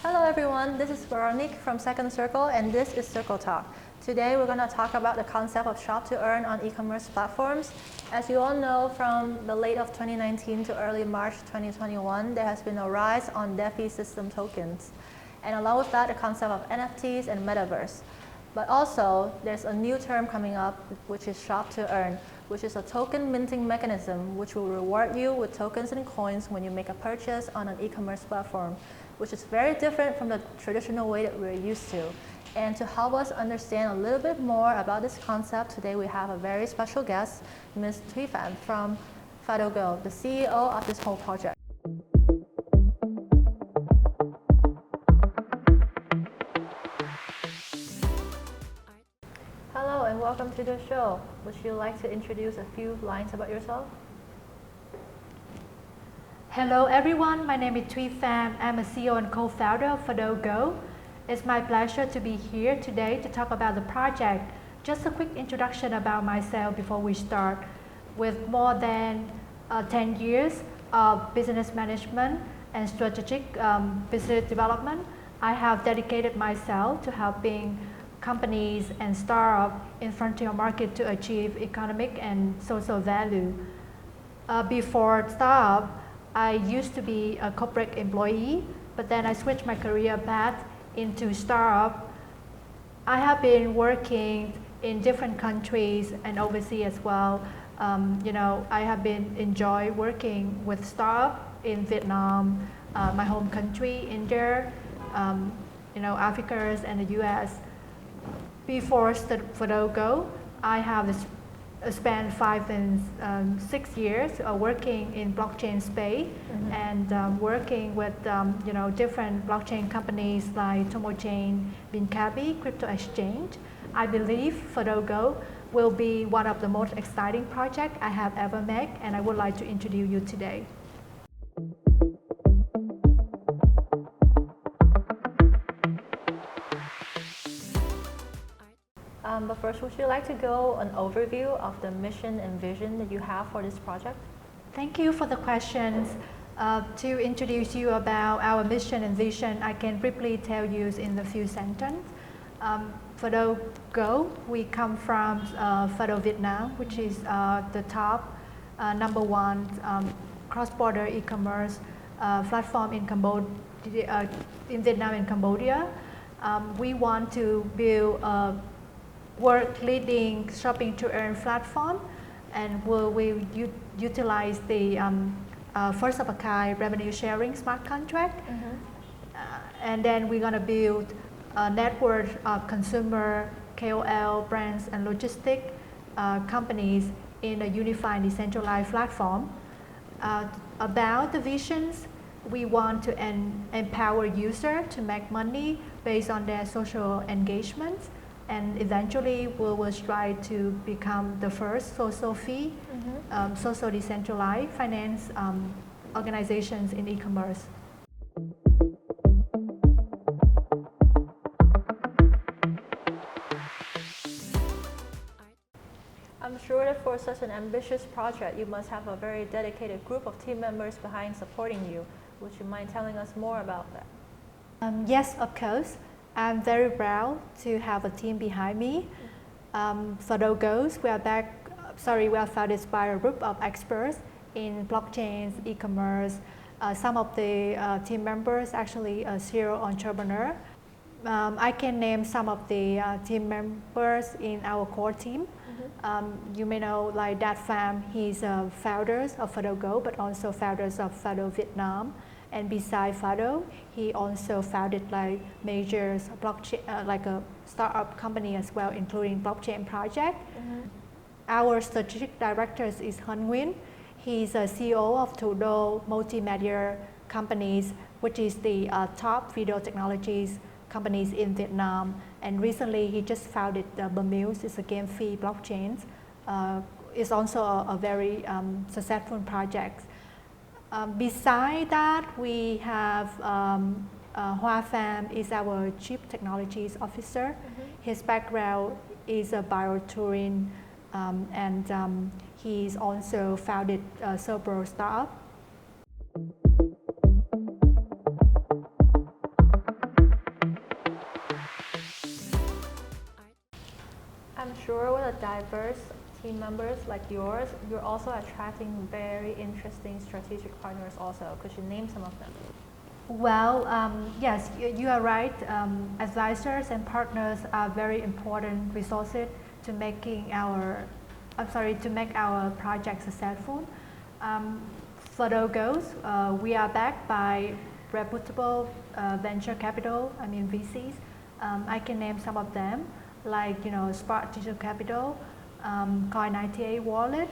Hello everyone, this is Veronique from Second Circle and this is Circle Talk. Today we're going to talk about the concept of shop to earn on e-commerce platforms. As you all know, from the late of 2019 to early March 2021, there has been a rise on DeFi system tokens. And along with that, the concept of NFTs and metaverse. But also, there's a new term coming up, which is shop to earn, which is a token minting mechanism which will reward you with tokens and coins when you make a purchase on an e-commerce platform, which is very different from the traditional way that we're used to. And to help us understand a little bit more about this concept, today we have a very special guest, Ms. Thuy Pham from FADO GO, the CEO of this whole project. Hello and welcome to the show. Would you like to introduce a few lines about yourself? Hello everyone, my name is Thuy Pham. I'm a CEO and co-founder of FADO GO. It's my pleasure to be here today to talk about the project. Just a quick introduction about myself before we start. With more than 10 years of business management and strategic business development, I have dedicated myself to helping companies and startups in frontier market to achieve economic and social value. Before startup, I used to be a corporate employee, but then I switched my career path into startup. I have been working in different countries and overseas as well. I have been enjoy working with startup in Vietnam, my home country, India, Africa and the US. Before FADO GO, I have spent 5 and 6 years working in blockchain space and working with different blockchain companies like TomoChain, Binkabi, Crypto Exchange. I believe FADO GO will be one of the most exciting projects I have ever made, and I would like to introduce you today. But first, would you like to go an overview of the mission and vision that you have for this project? Thank you for the questions. To introduce you about our mission and vision, I can briefly tell you in a few sentences. FADO GO, we come from FADO Vietnam, which is the top #1 cross-border e-commerce platform in Vietnam and Cambodia. We want to build a world-leading shopping to earn platform, and we'll utilize the first of a kind revenue sharing smart contract. And then we're going to build a network of consumer, KOL, brands, and logistic companies in a unified decentralized platform. About the visions, we want to empower users to make money based on their social engagements. And eventually we will strive to become the first SocialFi, social decentralized finance organizations in e-commerce. I'm sure that for such an ambitious project, you must have a very dedicated group of team members behind supporting you. Would you mind telling us more about that? Yes, of course. I'm very proud to have a team behind me. FADO GO, we are founded by a group of experts in blockchains, e-commerce. Some of the team members actually are serial entrepreneurs. I can name some of the team members in our core team. You may know like Dat Pham, he's a founder of FADO GO, but also founders of FADO Vietnam. And besides FADO, he also founded like major blockchain, like a startup company as well, including blockchain project. Our strategic director is Hân Nguyen. He's a CEO of Thủ Đô Multimedia Companies, which is the top video technologies companies in Vietnam. And recently, he just founded Bermuse, it's a game-free blockchain. It's also a very successful project. Besides that, we have Hoa Pham is our Chief Technologies Officer. His background is a biotouring, and he's also founded several startups. sure with a diverse team members like yours, you're also attracting very interesting strategic partners also. Could you name some of them? Well, yes, you are right. Advisors and partners are very important resources to making to make our project successful. FADO goals, we are backed by reputable venture capital, VCs. I can name some of them, like Spark Digital Capital, Coin98 Wallet,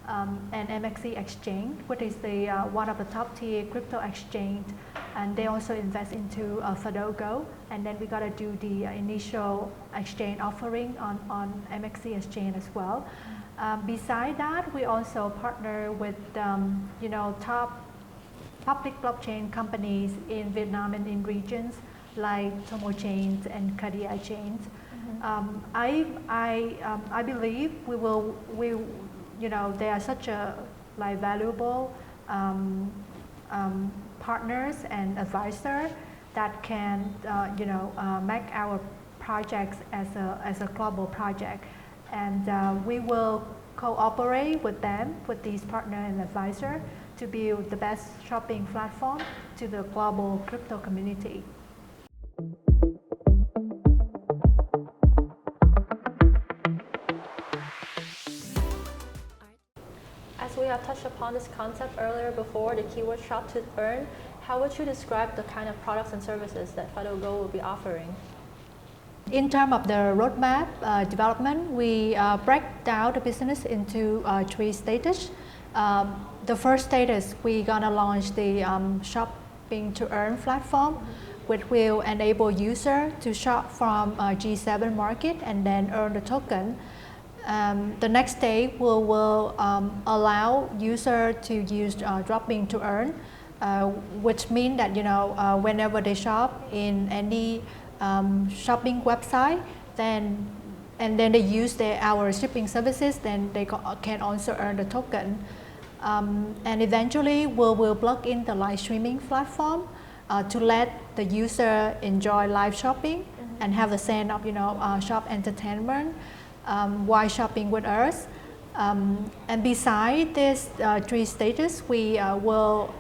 and MXC Exchange, which is the one of the top tier crypto exchange, and they also invest into FADO Go, and then we got to do the initial exchange offering on MXC Exchange as well. Beside that, we also partner with top public blockchain companies in Vietnam and in regions like Tomo Chains and Kadia Chains. I believe they are such a valuable partners and advisor that can make our projects as a global project, and we will cooperate with them, with these partner and advisor, to build the best shopping platform to the global crypto community. As we have touched upon this concept earlier before, the keyword shop to earn, how would you describe the kind of products and services that FADO Go will be offering? In terms of the roadmap development, we break down the business into 3 stages. The first status, we're gonna launch the shopping to earn platform, which will enable user to shop from G7 market and then earn the token. The next stage will allow user to use dropping to earn, which means that whenever they shop in any shopping website, and then they use our shipping services, then they can also earn the token. And eventually we'll plug in the live streaming platform to let the user enjoy live shopping and have a sense of shop entertainment while shopping with us. And beside these 3 stages, we will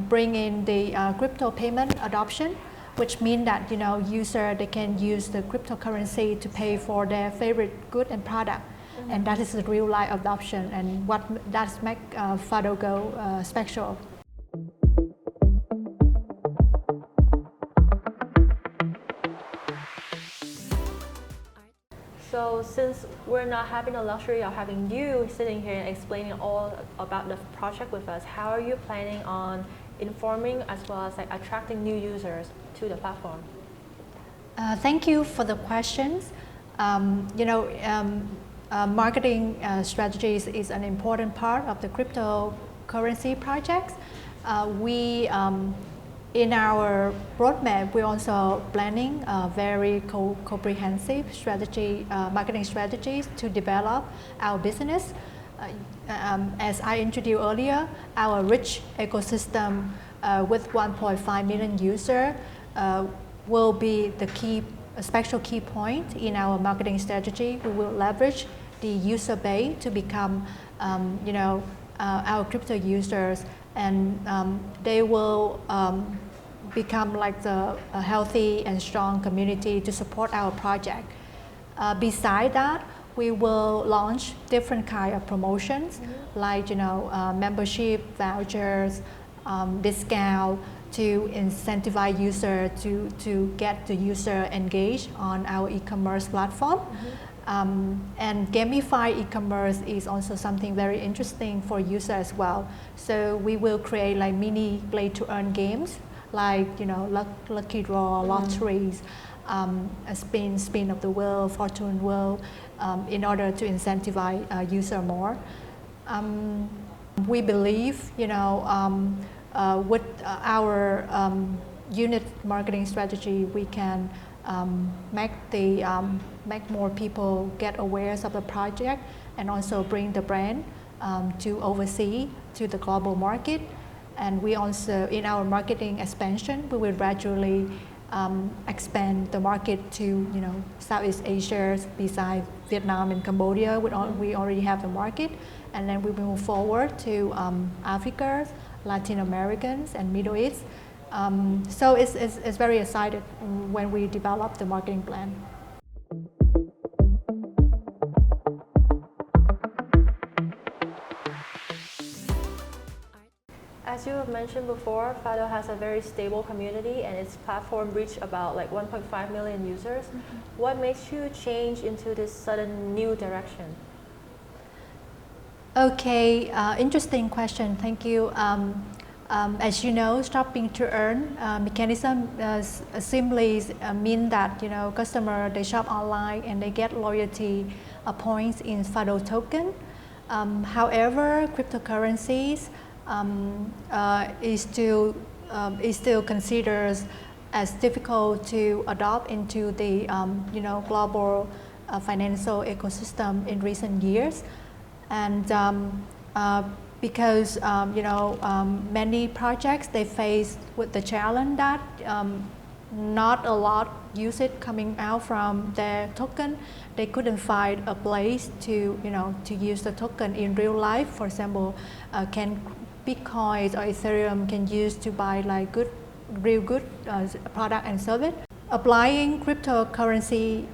bring in the crypto payment adoption, which means that user, they can use the cryptocurrency to pay for their favorite good and product, and that is the real life adoption, and what does make FADO Go special. So since we're not having the luxury of having you sitting here and explaining all about the project with us, how are you planning on informing as well as attracting new users to the platform? Thank you for the questions. Marketing strategies is an important part of the cryptocurrency projects. In our roadmap, we're also planning a very comprehensive marketing strategies to develop our business. As I introduced earlier, our rich ecosystem with 1.5 million users will be a special key point in our marketing strategy. We will leverage the user base to become our crypto users, and they will become like a healthy and strong community to support our project. Beside that, we will launch different kind of promotions, like membership vouchers, discount, to incentivize user to get the user engaged on our e-commerce platform. And gamified e-commerce is also something very interesting for users as well. So we will create like mini play to earn games, like lucky draw, lotteries, a spin of the wheel, fortune wheel, in order to incentivize user more. We believe with our unit marketing strategy, we can make more people get aware of the project, and also bring the brand to overseas, to the global market. And we also, in our marketing expansion, we will gradually expand the market to Southeast Asia, besides Vietnam and Cambodia, we already have the market, and then we will move forward to Africa, Latin Americans, and Middle East. So it's very excited when we develop the marketing plan. As you have mentioned before, FADO has a very stable community and its platform reached about like 1.5 million users. What makes you change into this sudden new direction? Okay, interesting question. Thank you. As you know, shopping to earn mechanism simply mean that customer they shop online and they get loyalty points in FADO token. However, cryptocurrencies is still considered as difficult to adopt into the global financial ecosystem in recent years, and because many projects they face with the challenge that not a lot use it coming out from their token. They couldn't find a place to use the token in real life. For example, can Bitcoin or Ethereum can use to buy like real good product and service. Applying cryptocurrency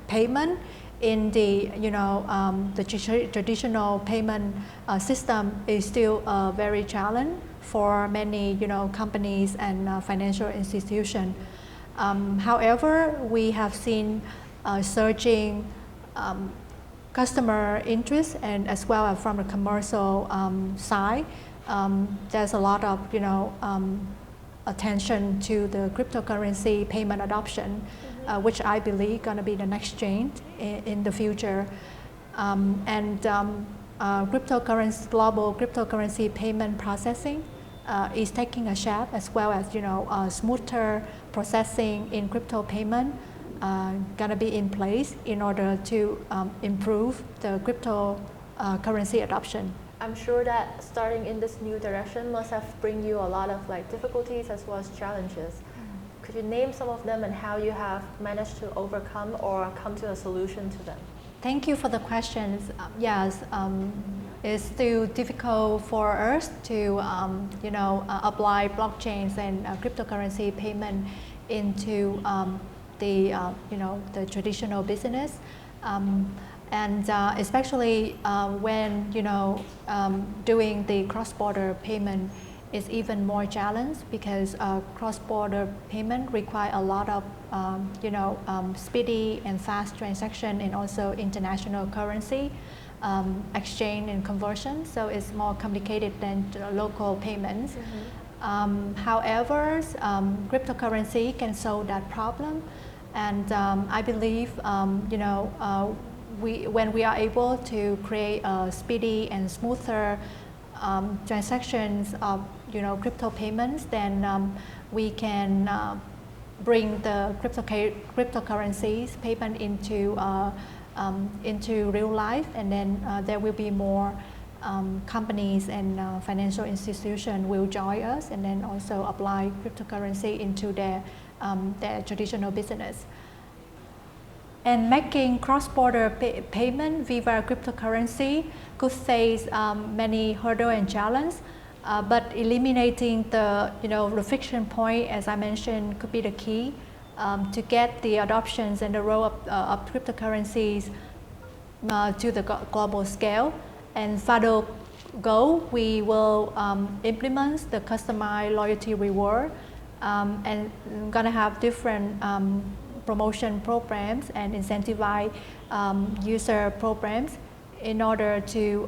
payment in the traditional payment system is still a very challenge for many companies and financial institutions. However, we have seen surging customer interest, and as well as from the commercial side, there's a lot of attention to the cryptocurrency payment adoption, which I believe going to be the next change in the future. Global cryptocurrency payment processing is taking a shape, as well as smoother processing in crypto payment gonna be in place in order to improve the cryptocurrency adoption. I'm sure that starting in this new direction must have bring you a lot of like difficulties as well as challenges. Could you name some of them and how you have managed to overcome or come to a solution to them? Thank you for the questions. Yes, it's still difficult for us to apply blockchains and cryptocurrency payment into the traditional business, and especially when doing the cross-border payment is even more challenged, because cross-border payment require a lot of speedy and fast transaction, and also international currency exchange and conversion. So it's more complicated than local payments. However, cryptocurrency can solve that problem, and I believe when we are able to create a speedy and smoother transactions of crypto payments, then we can bring the cryptocurrencies payment into real life, and then there will be more companies and financial institutions will join us, and then also apply cryptocurrency into their traditional business. And making cross-border payment via cryptocurrency could face many hurdles and challenges, but eliminating the friction point, as I mentioned, could be the key to get the adoptions and the role of cryptocurrencies to the global scale. And FADO Go, we will implement the customized loyalty reward, and gonna have different promotion programs and incentivize user programs in order to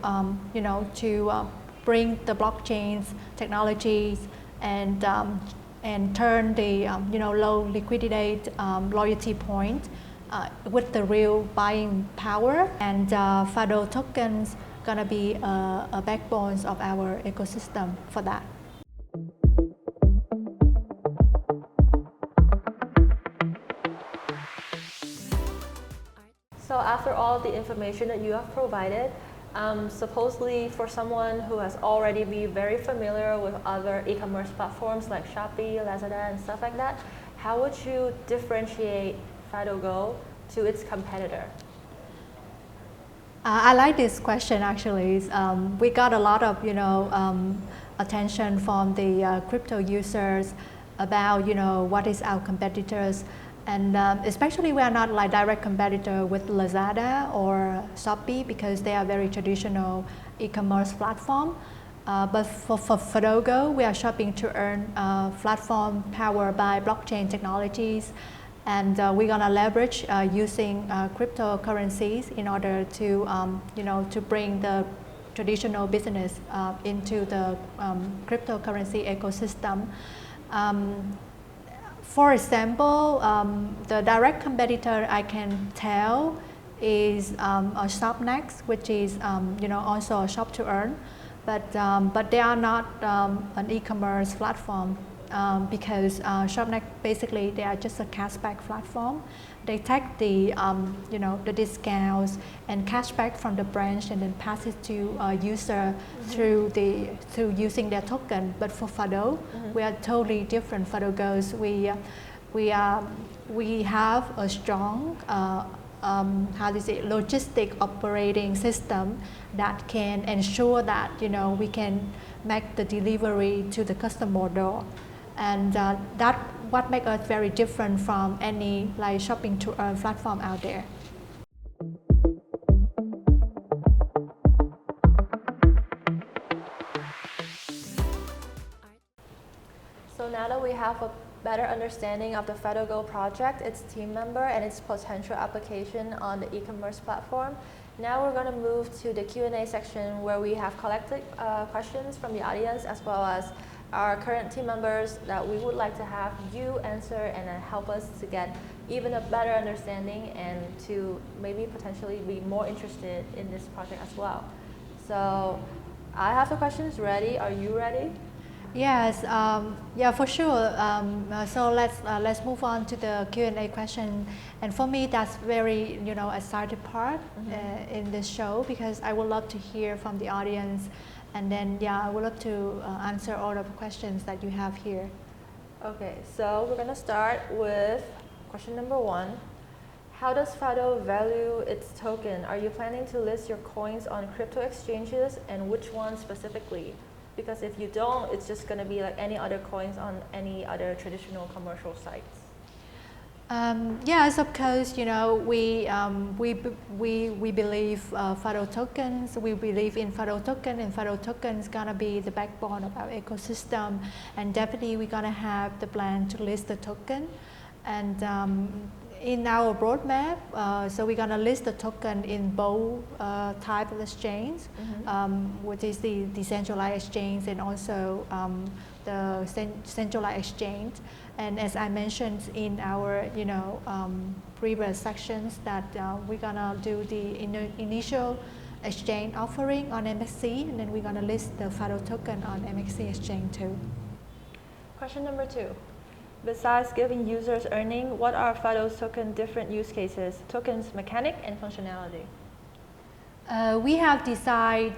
bring the blockchains technologies and turn the low liquidity loyalty point with the real buying power. And FADO tokens gonna be a backbone of our ecosystem for that. So after all the information that you have provided, supposedly for someone who has already been very familiar with other e-commerce platforms like Shopee, Lazada, and stuff like that, how would you differentiate FADO Go to its competitor? I like this question actually. We got a lot of attention from the crypto users about what is our competitors, and especially we are not like direct competitor with Lazada or Shopee because they are very traditional e-commerce platform. But for FADO GO, we are shopping to earn platform powered by blockchain technologies. And we're gonna leverage using cryptocurrencies in order to, to bring the traditional business into the cryptocurrency ecosystem. For example, the direct competitor I can tell is ShopNext, which is also a shop to earn, but they are not an e-commerce platform. Because ShopNext basically they are just a cashback platform. They take the the discounts and cashback from the branch and then pass it to user through using their token. But for FADO, we are totally different. FADO GOs we have a strong logistic operating system that can ensure that we can make the delivery to the customer door. And that what makes us very different from any like shopping to earn platform out there. So now that we have a better understanding of the FADO GO project, its team member, and its potential application on the e-commerce platform, now we're going to move to the Q&A section where we have collected questions from the audience as well as our current team members that we would like to have you answer and help us to get even a better understanding and to maybe potentially be more interested in this project as well. So I have the questions ready. Are you ready? Yes, yeah, for sure. So let's move on to the Q&A question. And for me, that's very exciting part in this show because I would love to hear from the audience. And then, I would love to answer all of the questions that you have here. Okay, so we're going to start with question number 1. How does FADO value its token? Are you planning to list your coins on crypto exchanges and which ones specifically? Because if you don't, it's just going to be like any other coins on any other traditional commercial sites. Yes, of course, we believe FADO tokens, we believe in FADO token, and FADO token is going to be the backbone of our ecosystem, and definitely we're going to have the plan to list the token. And in our roadmap, so we're going to list the token in both type of exchange, which is the decentralized exchange and also the centralized exchange. And as I mentioned in our previous sections that we're gonna do the initial exchange offering on MXC, and then we're gonna list the FADO token on MXC exchange too. Question number 2. Besides giving users earning, what are FADO's token different use cases, tokens mechanic and functionality? We have designed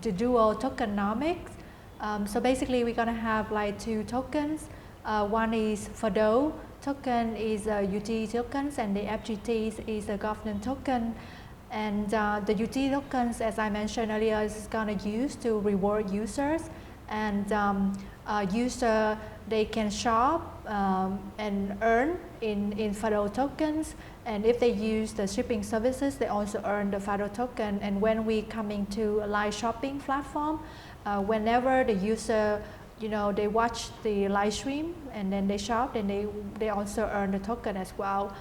the dual tokenomics. So basically we're gonna have like 2 tokens. One is FADO token is a utility tokens, and the FGT is a governance token. And the utility tokens, as I mentioned earlier, is going to use to reward users. And user, they can shop and earn in FADO tokens. And if they use the shipping services, they also earn the FADO token. And when we coming to a live shopping platform, whenever the user they watch the live stream and then they shop, and they also earn the token as well.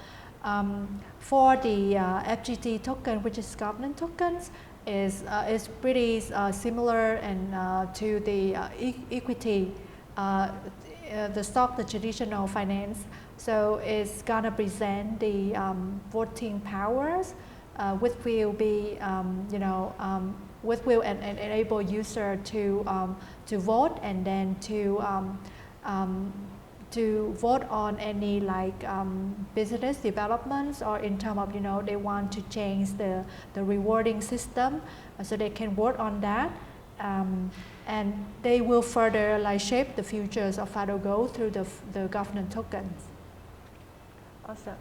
For the FGT token, which is governance tokens, is pretty similar and to the equity, the stock, the traditional finance. So it's gonna present the voting powers, which will be which will enable user to vote and then to vote on any like business developments, or in terms of they want to change the rewarding system, so they can vote on that, and they will further like shape the futures of FADO GO through the governance tokens. Awesome.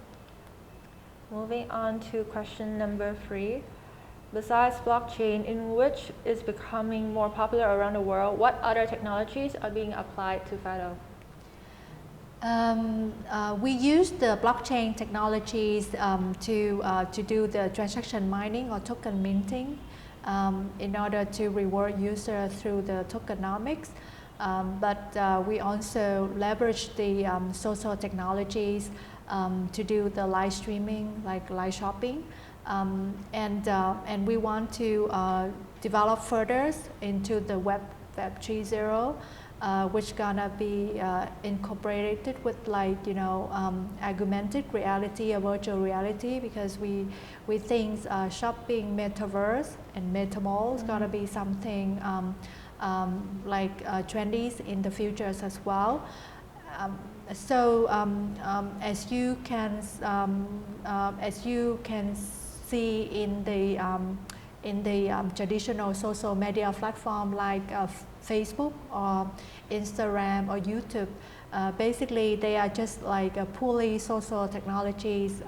Moving on to question number 3. besides blockchain, in which is becoming more popular around the world, what other technologies are being applied to FADO? We use the blockchain technologies to do the transaction mining or token minting in order to reward users through the tokenomics. But we also leverage the social technologies to do the live streaming, like live shopping. And we want to develop further into the Web 3.0, which gonna be incorporated with, like, augmented reality or virtual reality, because we think shopping metaverse and metamall is gonna be something trendy in the futures as well. As you can see in the traditional social media platform like Facebook or Instagram or YouTube, basically they are just like purely social technologies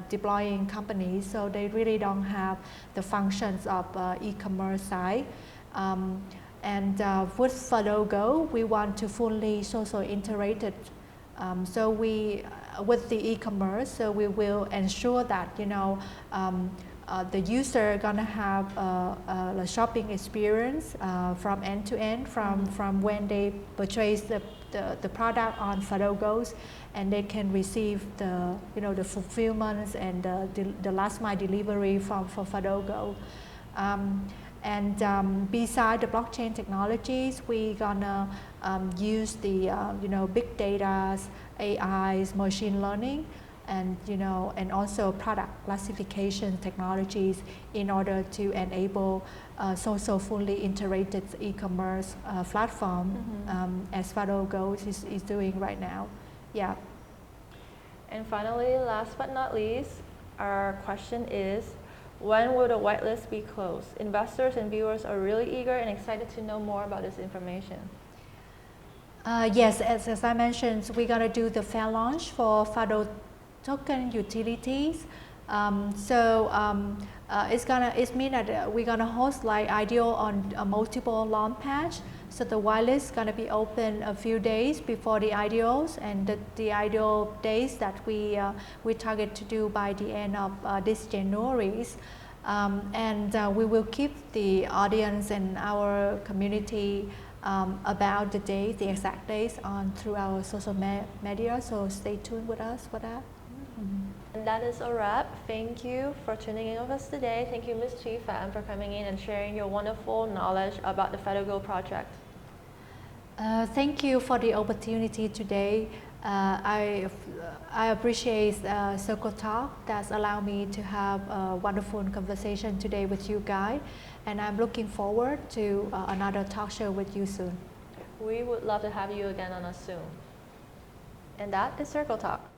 deploying companies, so they really don't have the functions of e-commerce side. With FADO Go, we want to fully social integrated. So with the e-commerce, so we will ensure that the user gonna have a shopping experience from end to end, from when they purchase the product on FADO Go, and they can receive the the fulfillments and the last mile delivery from FADO Go. Beside the blockchain technologies, we gonna use the big data, AIs, machine learning, and also product classification technologies in order to enable social fully integrated e-commerce platform, as FADO Go is doing right now. Yeah. And finally, last but not least, our question is, when will the whitelist be closed? Investors and viewers are really eager and excited to know more about this information. Yes, as I mentioned, we're going to do the fair launch for FADO token utilities. It means that we're going to host like IDO on multiple launch pads. So the whitelist is going to be open a few days before the IDOs, and the IDO days that we target to do by the end of this January. We will keep the audience and our community about the days, the exact days, through our social media. So stay tuned with us for that. And that is a wrap. Thank you for tuning in with us today. Thank you, Ms. Chi Fan, for coming in and sharing your wonderful knowledge about the FADO Go project. Thank you for the opportunity today. I appreciate Circle Talk that's allowed me to have a wonderful conversation today with you guys, and I'm looking forward to another talk show with you soon. We would love to have you again on us soon. And that is Circle Talk.